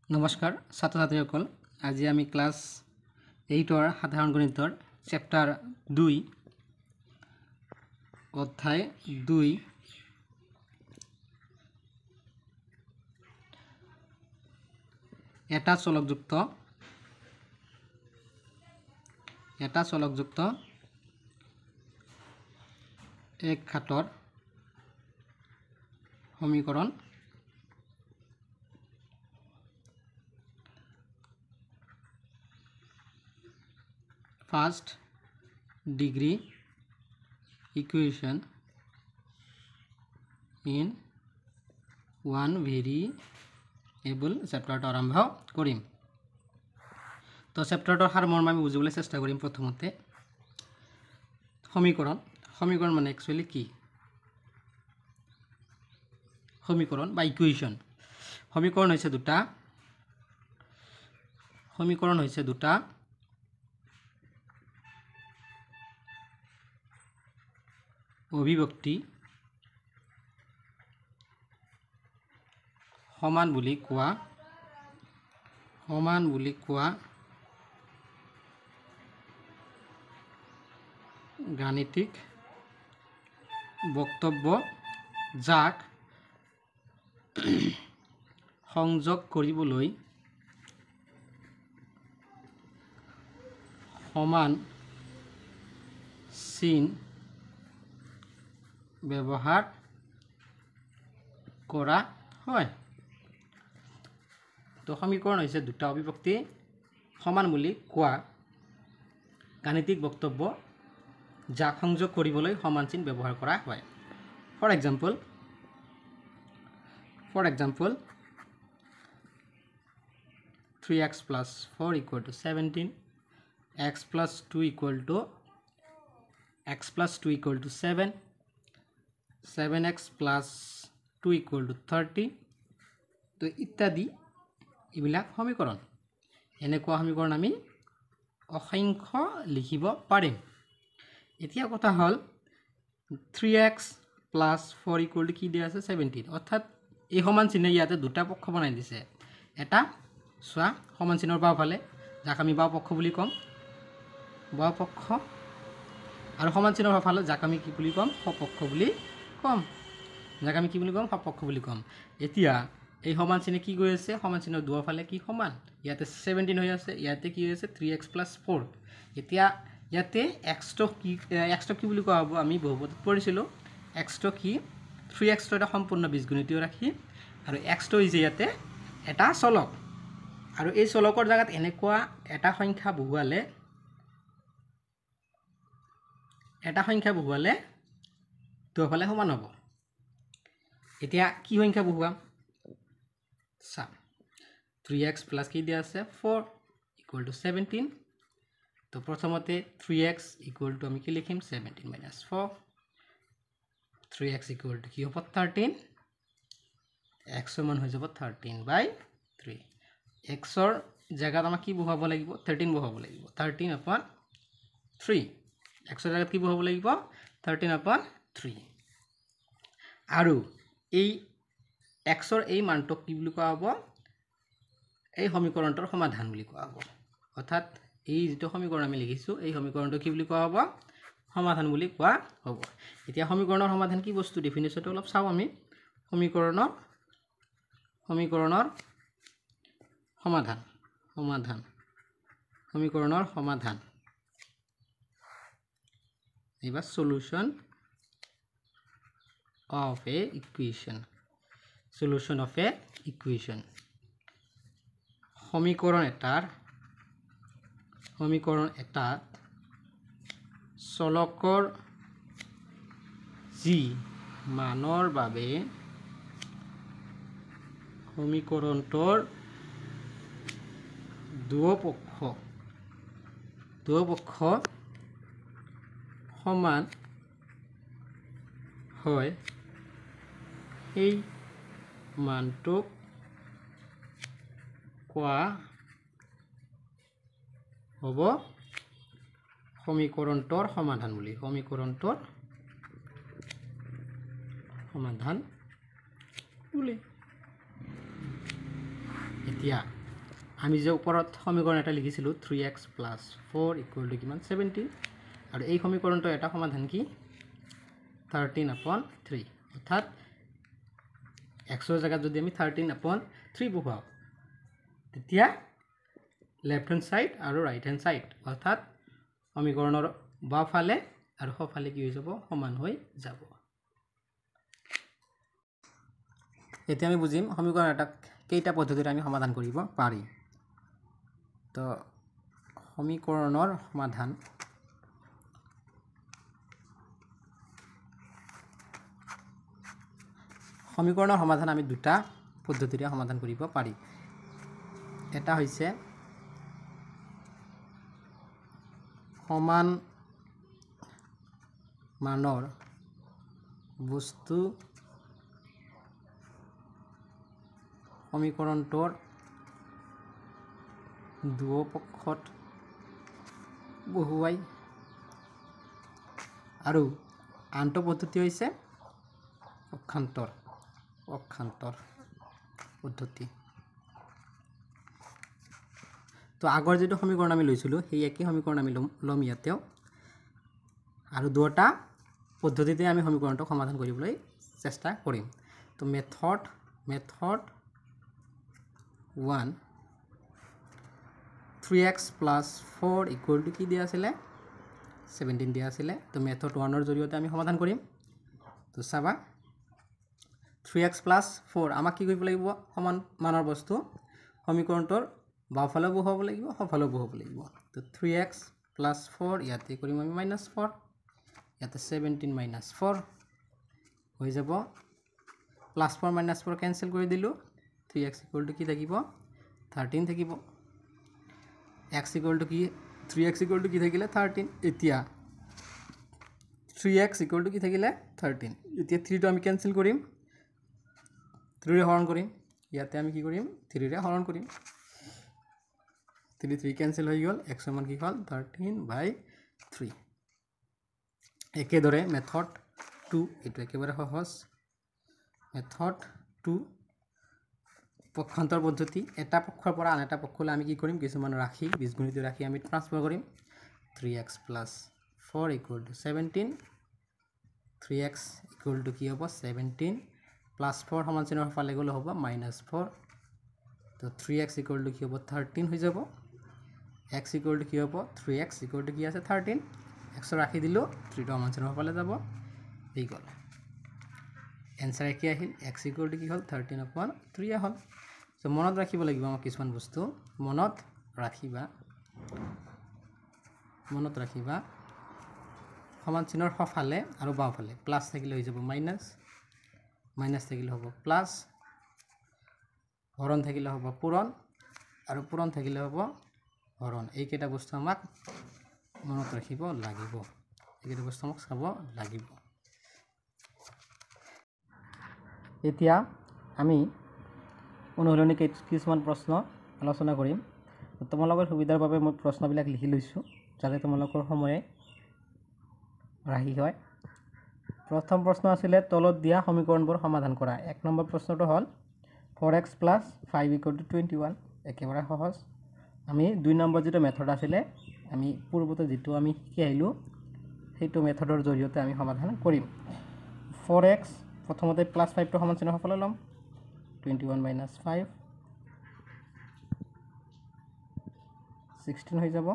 নমস্কাৰ ছাত্ৰ ছাত্ৰীসকল আজি আমি ক্লাছ 8ৰ সাধাৰণ গণিতৰ চেপ্টাৰ 2 অধ্যায় 2 এটা চলকযুক্ত এক ঘাতৰ সমীকৰণ first degree equation in one variable chapter আৰম্ভ কৰিম তো চেপ্টাৰটোৰ সাৰমৰ্ম আমি বুজিবলৈ চেষ্টা কৰিম প্ৰথমতে সমীকৰণ মানে একচুয়ালি কি সমীকৰণ বা ইকুৱেশ্যন সমীকৰণ হৈছে দুটা অভিব্যক্তি সমান বুলি কোৱা গাণিতিক বক্তব্য যাক সংযোগ কৰিবলৈ সমান চিন ব্যৱহাৰ কৰা হয় তো সমীকৰণ হৈছে দুটা অভিব্যক্তি সমান বুলি কোৱা গাণিতিক বক্তব্য যাক সংযোগ কৰিবলৈ সমান চিন ব্যৱহাৰ কৰা হয় for example 3x plus 4 equal to 17 x plus 2 equal to 7 7x plus 2 equal to 30 তো ইত্যাদি এইবিলাক সমীকৰণ এনেকুৱা সমীকৰণ আমি অসংখ্য লিখিব পাৰিম এতিয়া কথা হল 3x plus 4 equal to কি দিয়া আছে 17 অৰ্থাৎ এই সমান চিহ্ন ইয়াতে দুটা পক্ষ বনাই দিছে এটা সোয়া সমান চিহ্নৰ বাওফালে যাক আমি বাও পক্ষ বুলি কম বাও পক্ষ আৰু সমান চিহ্নৰ বাওফালে যাক আমি কি বুলি কম সপক্ষ বুলি কম এতিয়া এই সমান চিহ্ন কি গৈ আছে সমান চিহ্নৰ দুয়োফালে কি সমান ইয়াতে 17 হৈ আছে ইয়াতে কি হৈ আছে 3x plus 4 এতিয়া ইয়াতে x তো কি বুলি কোৱা হ'ব আমি বহুপদত পঢ়িছিলো x তো কি 3x তো এটা সম্পূৰ্ণ বীজগণিতীয় ৰাশি আৰু x তো হৈছে ইয়াতে এটা চলক আৰু এই চলকৰ জায়গাত এনেকুৱা এটা সংখ্যা বহুৱালে দুয়োফালে সমান হ'ব এতিয়া কি সংখ্যা বহুৱাম সা 3x plus কি দিয়া আছে 4 equal to 17 তো প্ৰথমতে 3x equal to আমি কি লিখিম 17 minus 4 3x equal to কি হ'ব 13 x সমান হৈ যাব 13/3 x ৰ জায়গাত আমাক কি বহুৱাব লাগিব 13 বহুৱাব লাগিব 13/3 x ৰ জায়গাত কি বহুৱাব লাগিব 13/3 আৰু এই x ৰ এই মানটোক কি বুলি কোৱা হ'ব এই সমীকৰণটোৰ সমাধান বুলি কোৱা হ'ব অৰ্থাৎ এই যেটো সমীকৰণ আমি লিখিছো এই সমীকৰণটো কি বুলি কোৱা হ'ব সমাধান বুলি কোৱা হ'ব এতিয়া সমীকৰণৰ সমাধান কি বস্তু ডেফিনিশ্যনটো অলপ চাও আমি সমীকৰণৰ সমাধান এবা সলিউশন of a equation সমীকৰণ এটাত চলকৰ যি মানৰ বাবে সমীকৰণটোৰ দুয়োপক্ষ সমান হয় এই মানটোক কোৱা হ'ব সমীকৰণটোৰ সমাধান বুলি এতিয়া আমি যে ওপৰত সমীকৰণ এটা লিখিছিলোঁ 3x + 4 = কিমান 17 আৰু এই সমীকৰণটো এটা সমাধান কি 13/3 অৰ্থাৎ xৰ জায়গাত যদি আমি 13/3 বহুৱাও তেতিয়া লেফট হ্যান্ড সাইড আৰু ৰাইট হ্যান্ড সাইড অৰ্থাৎ সমীকৰণৰ বাওঁফালে আৰু সোঁফালে কি হৈ যাব সমান হৈ যাব এতিয়া আমি বুজিম সমীকৰণ এটা কেইটা পদ্ধতিৰে আমি সমাধান কৰিব পাৰি তো সমীকৰণৰ সমাধান আমি দুটা পদ্ধতিৰে সমাধান কৰিব পাৰি এটা হৈছে সমান মানৰ বস্তু সমীকৰণটোৰ দুয়োপক্ষত বহুৱাই আৰু আনটো পদ্ধতি হৈছে পক্ষান্তৰ পদ্ধতি তো আগৰ যেটো সমীকৰণ আমি লৈছিলোঁ সেই একেই সমীকৰণ আমি লম ইয়াতেও আৰু দুটা পদ্ধতিতে আমি সমীকৰণটো সমাধান কৰিবলৈ চেষ্টা কৰিম তো মেথড 1 3x + 4 = কি দিয়া আছিল 17 দিয়া আছিল তো মেথড 1 ৰ জৰিয়তে আমি সমাধান কৰিম তো চাবা 3x + 4 আমাক কি কৰিব লাগিব সমান মানৰ বস্তু সমীকৰণটোৰ বাওঁফালে বহুৱাব লাগিব সোঁফালে বহুৱাব লাগিব তো 3x + 4 ইয়াতে কৰিম আমি -4 ইয়াতে 17 - 4 হৈ যাব +4 - 4 কেনসেল কৰি দিলো 3x = কি থাকিব 13 থাকিব x = কি 3x = কি থাকিলে 13 এতিয়া 3x = কি থাকিলে 13 এতিয়া 3 টো আমি কেনসেল কৰিম 3 ৰে হৰণ কৰিম ইয়াতে আমি কি কৰিম 3 ৰে হৰণ কৰিম 3 কেনসেল হৈ গল x মান কি হল 13/3 একেদৰে মেথড 2 এটো একেবাৰে সহজ মেথড 2 পক্ষান্তৰ পদ্ধতি এটা পক্ষৰ পৰা আন এটা পক্ষলৈ আমি কি কৰিম কিছুমান ৰাশি বীজগণিত ৰাশি আমি ট্ৰান্সফাৰ কৰিম 3x + 4 = 17 3x = কি হ'ব 17 +4 সমান চিহ্নৰ ফালে গ'লে হ'ব -4 তো 3x = কি হ'ব 13 হৈ যাব x = কি হ'ব 3x = কি আছে 13 x ৰাখি দিলো 3 সমান চিহ্নৰ ফালে যাব এই গ'ল এনসার কি আহিল x = কি হল 13/3 হল তো মনত ৰাখিব লাগিব আমাক কিছুমান বস্তু মনত ৰাখিবা সমান চিহ্নৰ সোঁফালে আৰু বাওঁফালে প্লাস থাকিলে হৈ যাব মাইনাস থাকিলে হ'ব প্লাস হৰণ থাকিলে হ'ব পূৰণ আৰু পূৰণ থাকিলে হ'ব হৰণ এই কেইটা বস্তু আমাক মনত ৰাখিব লাগিব এই কেইটা বস্তু আমাক চাব লাগিব এতিয়া আমি অনুশীলনী কিছুমান প্ৰশ্ন আলোচনা কৰিম তোমালোকৰ সুবিধাৰ বাবে মই প্ৰশ্নবিলাক লিখি লৈছো যাতে তোমালোকৰ সময়ে ৰাহি হয় প্ৰথম প্ৰশ্ন আছিল তলত দিয়া সমীকৰণবোৰ সমাধান কৰা এক নম্বৰ প্ৰশ্নটো হ'ল 4x + 5 = 21 একেবাৰে সহজ আমি 2 নম্বৰ যেটো মেথড আছিল আমি পূৰ্বতে যেটো আমি শিকি আহিলো সেইটো মেথডৰ জৰিয়তে আমি সমাধান কৰিম 4x প্ৰথমতে +5 টো সমান চিহ্নৰ ফালে লম 21 - 5 16 হৈ যাব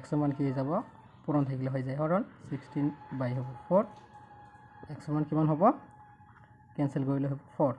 x মান কি হৈ যাব পূৰণ থাকিলে হৈ যায় হৰণ 16/4 হ'ব 4 x মান কিমান হ'ব কেনসেল কৰিলে হ'ব 4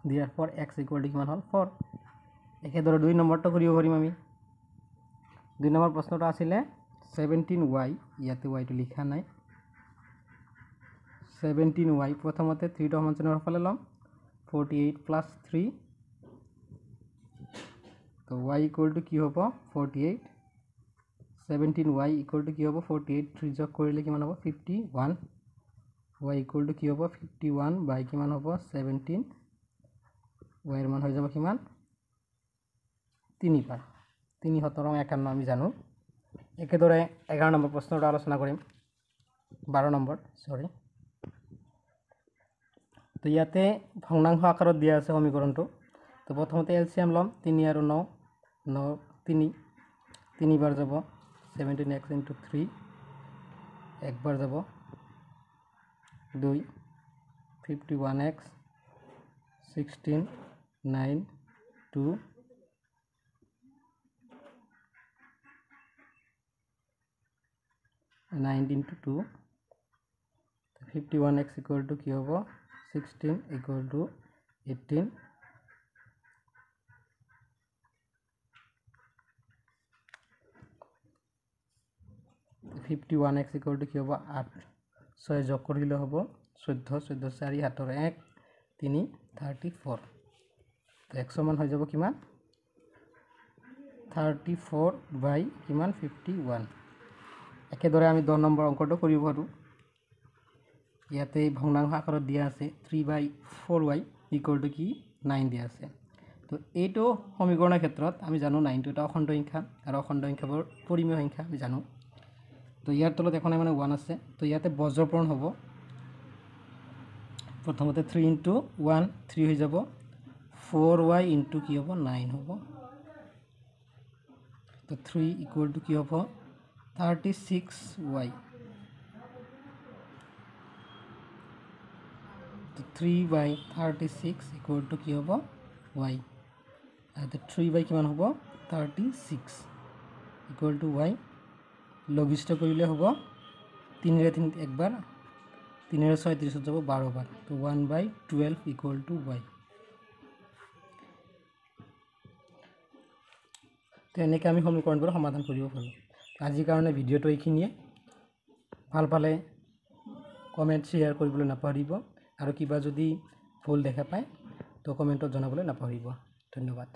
দিয়াৰ পৰ x = কিমান হ'ল 4 একেদৰে 2 নম্বৰটো কৰিব পাৰিম আমি 2 নম্বৰ প্ৰশ্নটো আছিল 17y ইয়াতে y টো লিখা নাই 17y প্ৰথমতে 3 টো সমান চিহ্নৰ ফালে লম 48 + 3 তো y = কি হ'ব 48 17y = কি হ'ব 48 3 যোগ কৰিলে কিমান হ'ব 51 y = কি হ'ব 51 / কিমান হ'ব 17 y এর মান হৈ যাব কিমান 3 বাৰ 3 7 51 আমি জানো একেদৰে 11 নম্বৰ প্ৰশ্নটো আলোচনা কৰিম 12 নম্বৰ সৰি তো ইয়াতে ভগ্নাংশ আকাৰত দিয়া আছে সমীকৰণটো তো প্ৰথমতে এলচিএম ল'ম 3 আৰু 9 9 3 বাৰ যাব 17x * 3 একবাৰ যাব 2 51x 16 9 2 9 into 2 51x equal to কি হ'ব 16 equal to 18 51x equal to কি হ'ব 8 6 যোগ কৰিলে হ'ব 14 14 4 হাতৰ 1 3 34 তো x সমান হৈ যাব কিমান 34 বাই কিমান 51 একেদৰে আমি 10 নম্বৰ অংকটো কৰিব পাৰোঁ ইয়াতে ভগ্নাংশ আকাৰত দিয়া আছে 3/4y equal to কি 9 দিয়া আছে তো এইটো সমীকৰণৰ ক্ষেত্ৰত আমি জানো 9 টো এটা অখণ্ড সংখ্যা আৰু অখণ্ড সংখ্যাবোৰ পৰিমেয় সংখ্যা আমি জানো তো ইয়াৰ তলত এখন মানে 1 আছে তো ইয়াতে বজ্ৰপূৰণ হ'ব প্ৰথমতে 3 * 1 3 হৈ যাব 4y * কি হ'ব 9 হ'ব তো 3 equal to কি হ'ব 36y তো 3/36 equal to কি হ'ব y আর 3 কিমান হ'ব 36 equal to y লঘিষ্ঠ কৰিলে হ'ব 3 ৰে 3 একবাৰ 3 ৰে 6 30 যাব 12 বাৰ তো 1/12 equal to y তো এনেকৈ আমি সমীকৰণবোৰ সমাধান কৰিব পাৰোঁ আজিৰ কাৰণে ভিডিঅ'টো এইখিনিয়ে ভাল পালে কমেণ্ট শ্বেয়াৰ কৰিবলৈ নাপাহৰিব আৰু কিবা যদি ভুল দেখা পায় তো কমেণ্টত জনাবলৈ নাপাহৰিব ধন্যবাদ